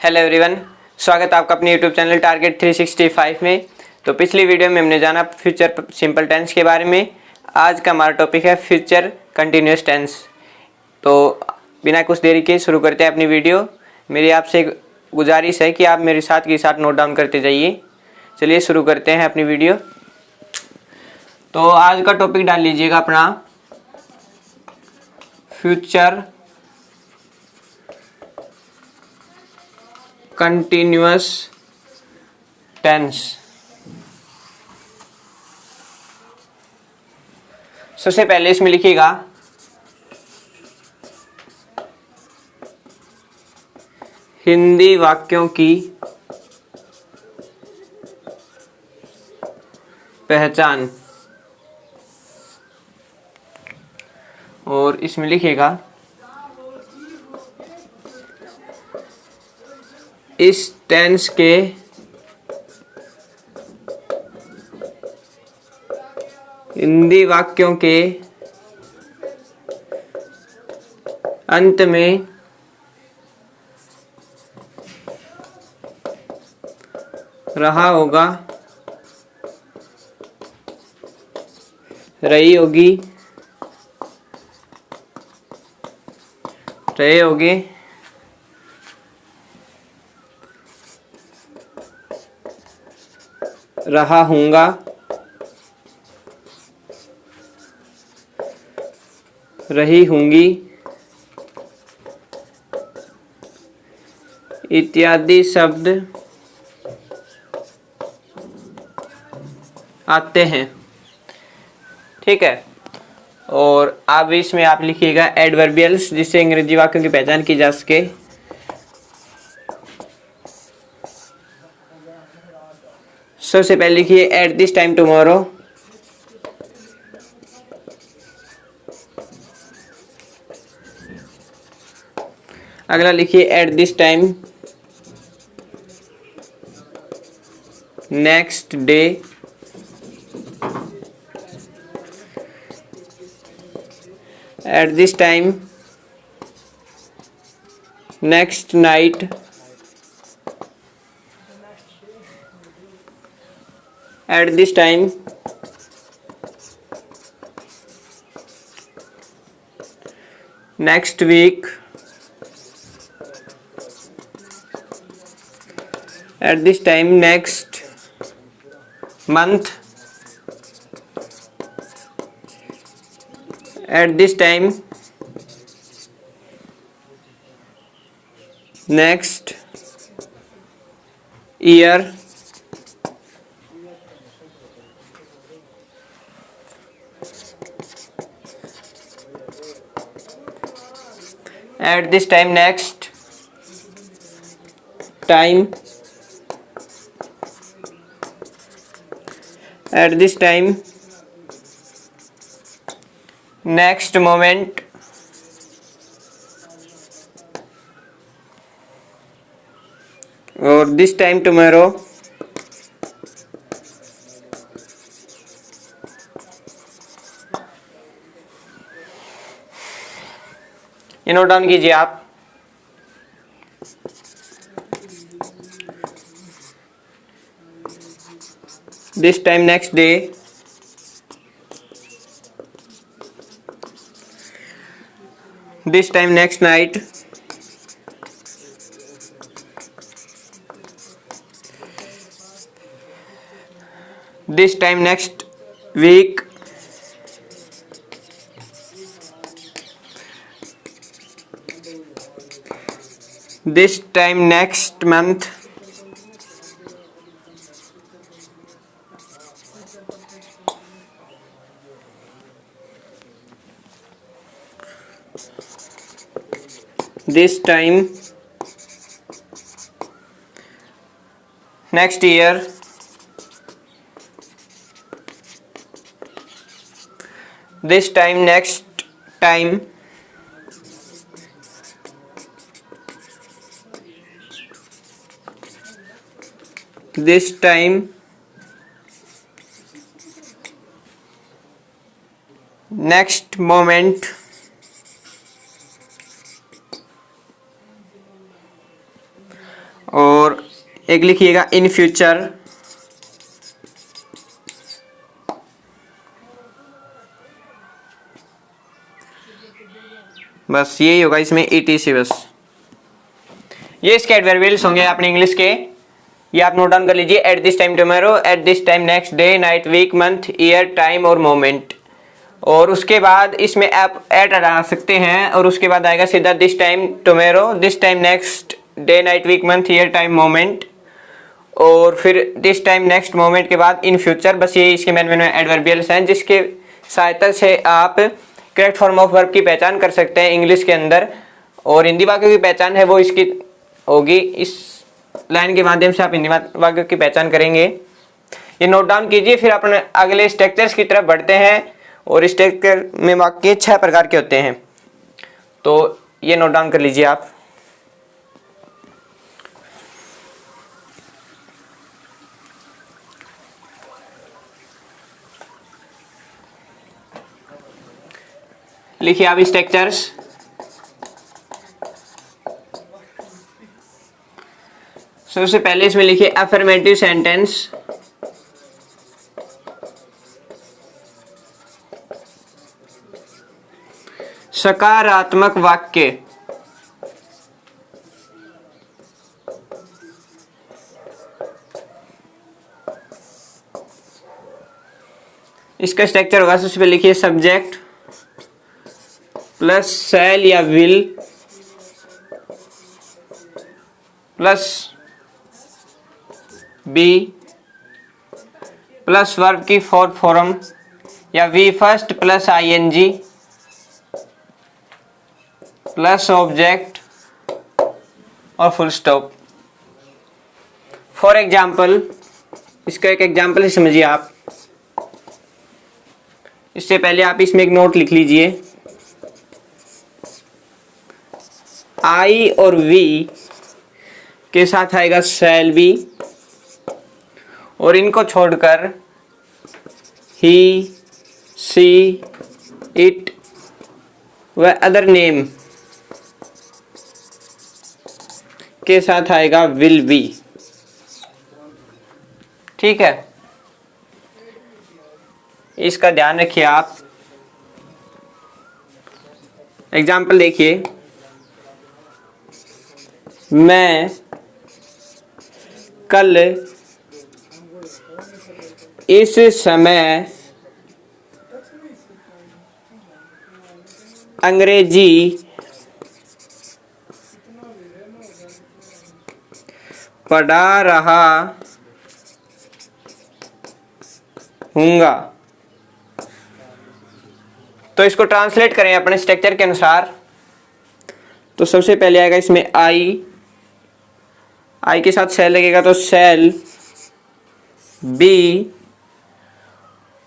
Hello everyone, स्वागत है आपका अपने यूट्यूब चैनल टारगेट 365 में। तो पिछली वीडियो में हमने जाना फ्यूचर सिंपल टेंस के बारे में। आज का हमारा टॉपिक है फ्यूचर कंटिन्यूस टेंस। तो बिना कुछ देरी के शुरू करते हैं अपनी वीडियो। मेरी आपसे एक गुजारिश है कि आप मेरे साथ के साथ नोट डाउन करते जाइए। चलिए शुरू करते हैं अपनी वीडियो। तो आज का टॉपिक डाल लीजिएगा अपना फ्यूचर कंटिन्यूअस टेंस। सबसे पहले इसमें लिखिएगा हिंदी वाक्यों की पहचान, और इसमें लिखिएगा इस टेंस के हिंदी वाक्यों के अंत में रहा होगा, रही होगी, रहे होगे, रहा हूँगा, रही होंगी इत्यादि शब्द आते हैं। ठीक है। और अब इसमें आप लिखिएगा एडवर्बियल्स, जिससे अंग्रेजी वाक्यों की पहचान की जा सके। सबसे पहले लिखिए एट दिस टाइम टुमारो। अगला लिखिए at this time next day. At this time next night. At this time next week. At this time next month. At this time next year. At this time next time. At this time next moment. और this time tomorrow. ये note down कीजिए आप। This time next day. This time next night. This time next week. This time next month. This time next year. This time next time. This time next moment. एक लिखिएगा in future, बस यही होगा इसमें ETC बस। ये इसके adverbials होंगे अपने इंग्लिश के, ये आप नोट डाउन कर लीजिए। At this time tomorrow, at this time next day, night, week, month, year, time और मोमेंट। और उसके बाद इसमें आप एट डाल सकते हैं और उसके बाद आएगा सीधा this time tomorrow, this time next day, night, week, month, year, time, moment. और फिर दिस टाइम नेक्स्ट मोमेंट के बाद इन फ्यूचर। बस ये इसके मेन एडवर्बियल्स हैं जिसके सहायता से आप करेक्ट फॉर्म ऑफ वर्ब की पहचान कर सकते हैं इंग्लिश के अंदर। और हिंदी वाक्यों की पहचान है वो इसकी होगी, इस लाइन के माध्यम से आप हिंदी वाक्यों की पहचान करेंगे। ये नोट डाउन कीजिए। फिर अपने अगले स्ट्रक्चर्स की तरफ बढ़ते हैं और स्ट्रक्चर में वाक्य 6 प्रकार के होते हैं, तो ये नोट डाउन कर लीजिए आप। लिखिए आप स्ट्रक्चर्स। सबसे पहले इसमें लिखिए अफर्मेटिव सेंटेंस, सकारात्मक वाक्य। इसका स्ट्रक्चर होगा, सबसे पहले लिखिए सब्जेक्ट प्लस शैल या will plus be plus verb की फोर्थ फॉर्म या V first plus ING plus object और फुल स्टॉप। फॉर एग्जाम्पल, इसका एक एग्जाम्पल समझिए आप। इससे पहले आप इसमें एक नोट लिख लीजिए। I और V के साथ आएगा शैल बी और इनको छोड़कर ही, सी, इट व अदर नेम के साथ आएगा विल बी। ठीक है, इसका ध्यान रखिए आप। एग्जाम्पल देखिए, मैं कल इस समय अंग्रेजी पढ़ा रहा हूँगा। तो इसको ट्रांसलेट करें अपने स्ट्रक्चर के अनुसार। तो सबसे पहले आएगा इसमें आई के साथ शैल लगेगा तो शैल बी,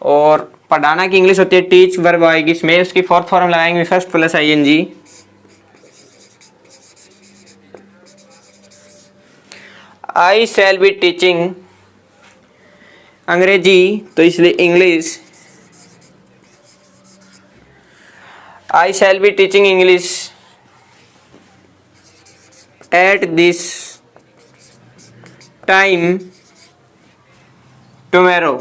और पढ़ाना की इंग्लिश होती है टीच, वर्ब आएगी इसमें, उसकी फोर्थ फॉर्म लगाएंगे first plus ING। I shall be teaching अंग्रेजी, तो इसलिए English, I shall be teaching English at this time tomorrow.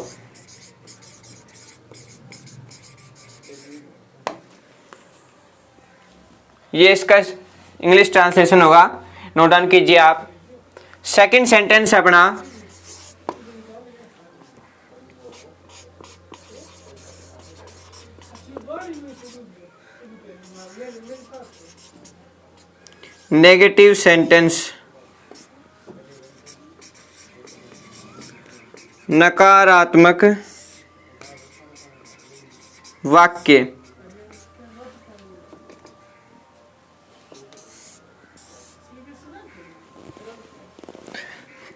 ये इसका इंग्लिश ट्रांसलेशन होगा, नोट डाउन कीजिए आप। सेकंड सेंटेंस अपना नेगेटिव सेंटेंस, नकारात्मक वाक्य।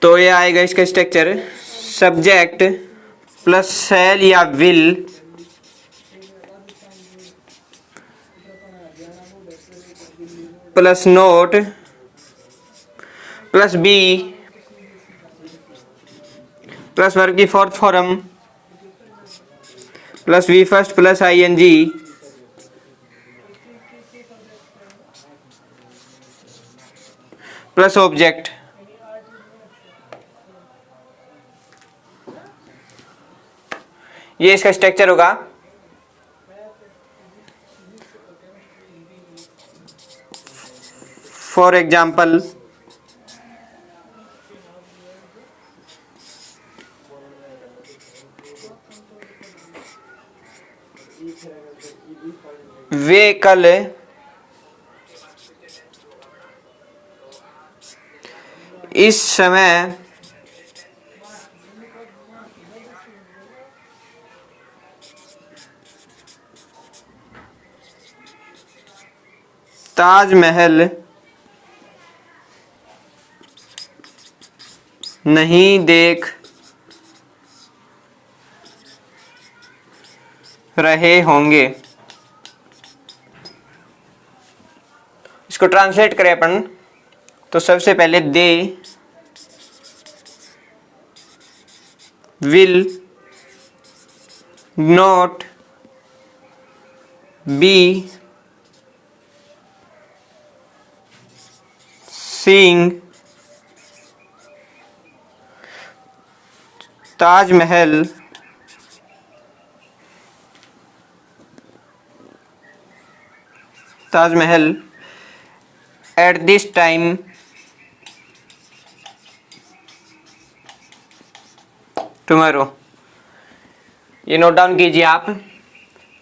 तो ये आएगा इसका स्ट्रक्चर, सब्जेक्ट प्लस शैल या will plus not plus be plus verb की fourth form plus V first plus ING plus object. ये इसका स्ट्रक्चर होगा। फॉर एग्जाम्पल व्हीकल इस समय ताजमहल नहीं देख रहे होंगे। इसको ट्रांसलेट करें अपन तो सबसे पहले they will not be seeing Taj Mahal eight this time tomorrow. ये नोट डाउन कीजिए आप।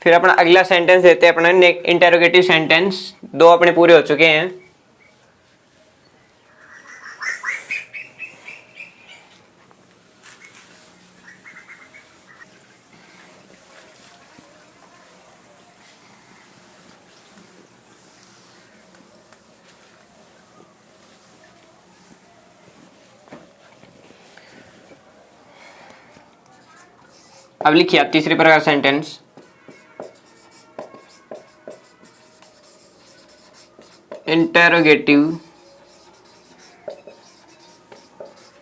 फिर अपना अगला सेंटेंस देते हैं अपना इंटेरोगेटिव सेंटेंस। 2 अपने पूरे हो चुके हैं। अब लिखिए आप तीसरे प्रकार सेंटेंस। इंटेरोगेटिव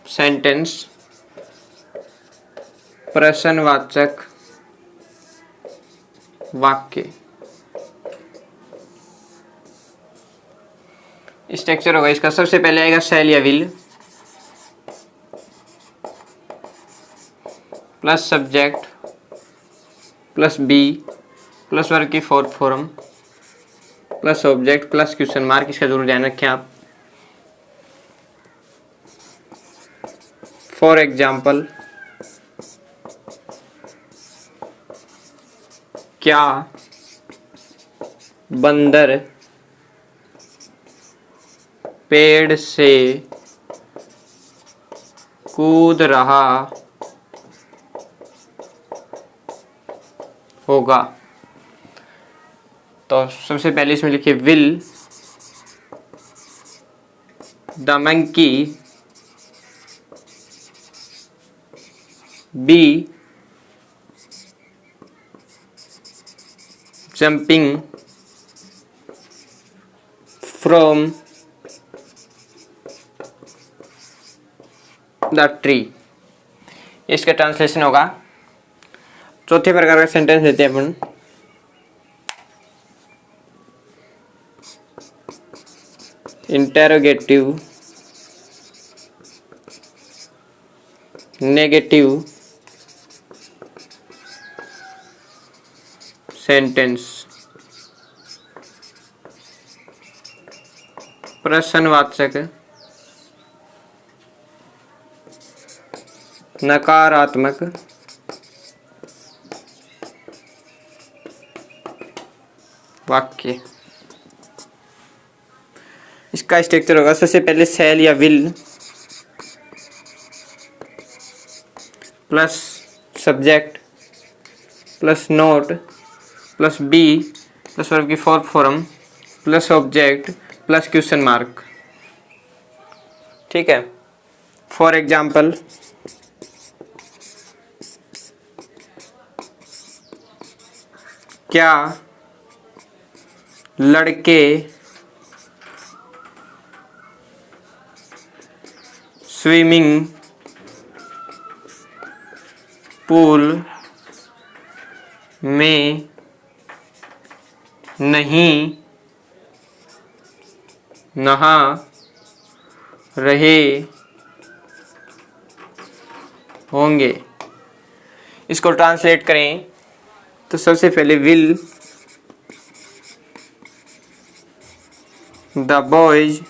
सेंटेंस प्रश्नवाचक वाक्य। स्ट्रक्चर होगा इसका। सबसे पहले आएगा शैल या will plus subject plus be plus verb की fourth form plus object plus question mark. इसका जरूर ध्यान रखें आप। फॉर एग्जाम्पल क्या बंदर पेड़ से कूद रहा होगा। तो सबसे पहले इसमें लिखिए will the monkey be jumping from the tree. इसका ट्रांसलेशन होगा। चौथे प्रकार का सेंटेंस लेते हैं अपन। इंटेरोगेटिव नेगेटिव सेंटेंस प्रश्नवाचक नकारात्मक वाक्य। इसका स्ट्रक्चर होगा। सबसे पहले शैल या will plus subject plus not plus be plus verb की fourth form plus object plus question mark. ठीक है। फॉर एग्जाम्पल क्या लड़के स्विमिंग पूल में नहीं नहा रहे होंगे। इसको ट्रांसलेट करें तो सबसे पहले will the boys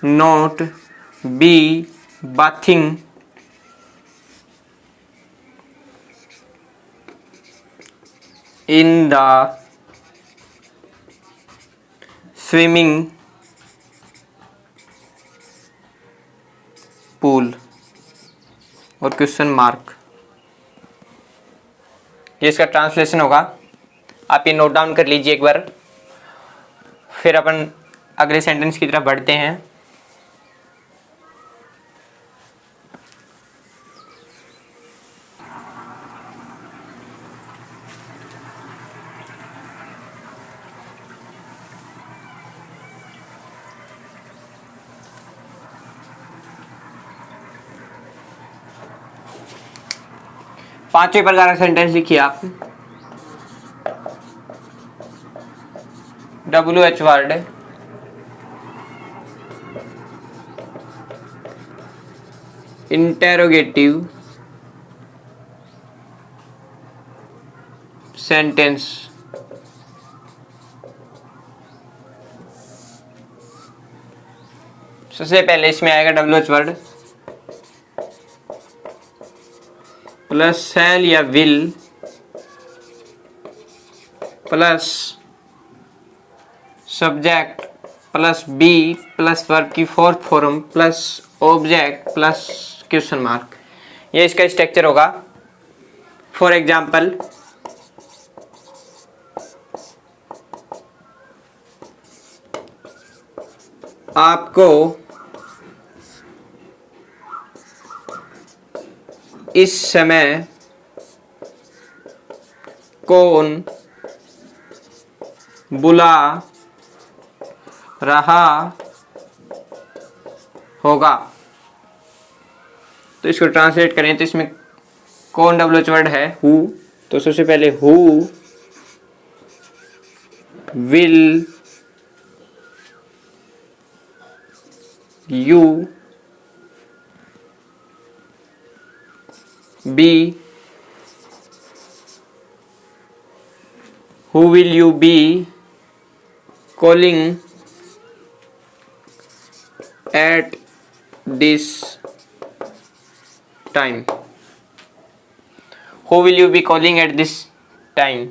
not B bathing in the swimming pool और क्वेश्चन मार्क। ये इसका ट्रांसलेशन होगा। आप ये नोट डाउन कर लीजिए एक बार, फिर अपन अगले सेंटेंस की तरफ बढ़ते हैं। पांचवें प्रकार का सेंटेंस लिखिए आप। WH word interrogative sentence. सबसे पहले इसमें आएगा WH वर्ड प्लस शैल या will plus subject plus be plus verb की fourth form plus object plus question mark. ये इसका स्ट्रक्चर होगा। फॉर एग्जाम्पल, आपको इस समय कौन बुला रहा होगा। तो इसको ट्रांसलेट करें तो इसमें कौन WH वर्ड है हु, तो सबसे पहले who will you be, who will you be calling at this time? Who will you be calling at this time?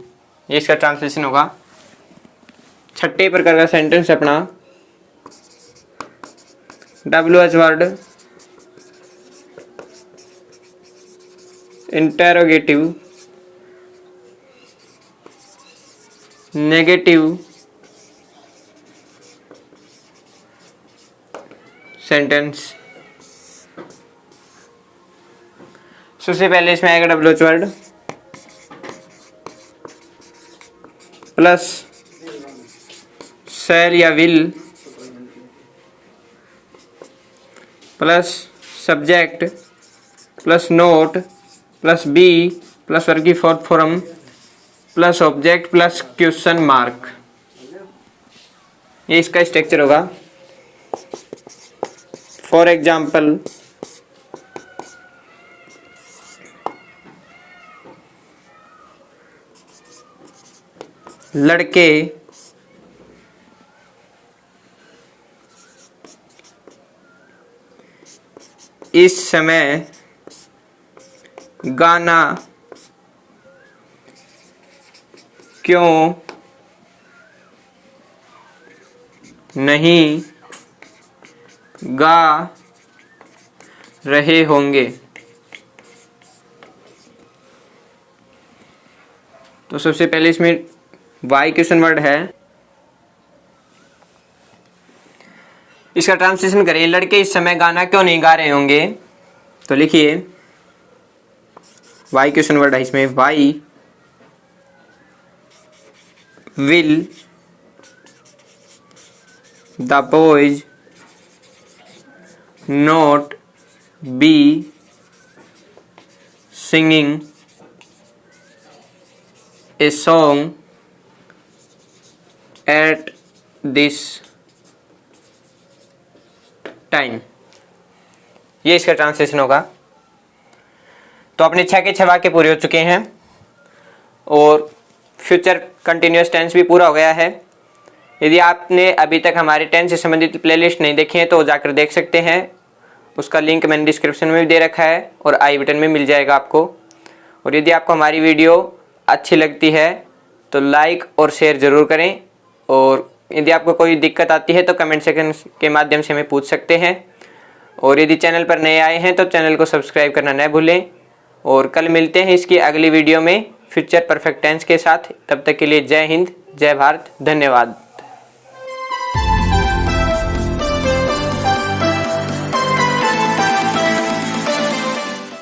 ये इसका ट्रांसलेशन होगा। छठे प्रकार का सेंटेंस अपना WH word interrogative negative sentence. सबसे पहले इसमें आएगा WH वर्ड प्लस शैल या will plus subject plus not plus be plus verb की fourth form plus object plus question mark. ये इसका स्ट्रक्चर होगा। फॉर एग्जाम्पल, लड़के इस समय गाना क्यों नहीं गा रहे होंगे। तो सबसे पहले इसमें वाई क्वेश्चन वर्ड है। इसका ट्रांसलेशन करें, लड़के इस समय गाना क्यों नहीं गा रहे होंगे। तो लिखिए वाई क्वेश्चन वर्ड है इसमें, why will the boys not be singing a song at this time. ये इसका ट्रांसलेशन होगा। तो अपने 6 के 6 वाक्य पूरे हो चुके हैं और फ्यूचर कंटिन्यूअस टेंस भी पूरा हो गया है। यदि आपने अभी तक हमारे टेंस से संबंधित प्लेलिस्ट नहीं देखी है तो जाकर देख सकते हैं, उसका लिंक मैंने डिस्क्रिप्शन में भी दे रखा है और आई बटन में मिल जाएगा आपको। और यदि आपको हमारी वीडियो अच्छी लगती है तो लाइक और शेयर ज़रूर करें, और यदि आपको कोई दिक्कत आती है तो कमेंट सेक्शन के माध्यम से हमें पूछ सकते हैं। और यदि चैनल पर नए आए हैं तो चैनल को सब्सक्राइब करना न भूलें। और कल मिलते हैं इसकी अगली वीडियो में फ्यूचर परफेक्ट टेंस के साथ। तब तक के लिए जय हिंद, जय भारत, धन्यवाद।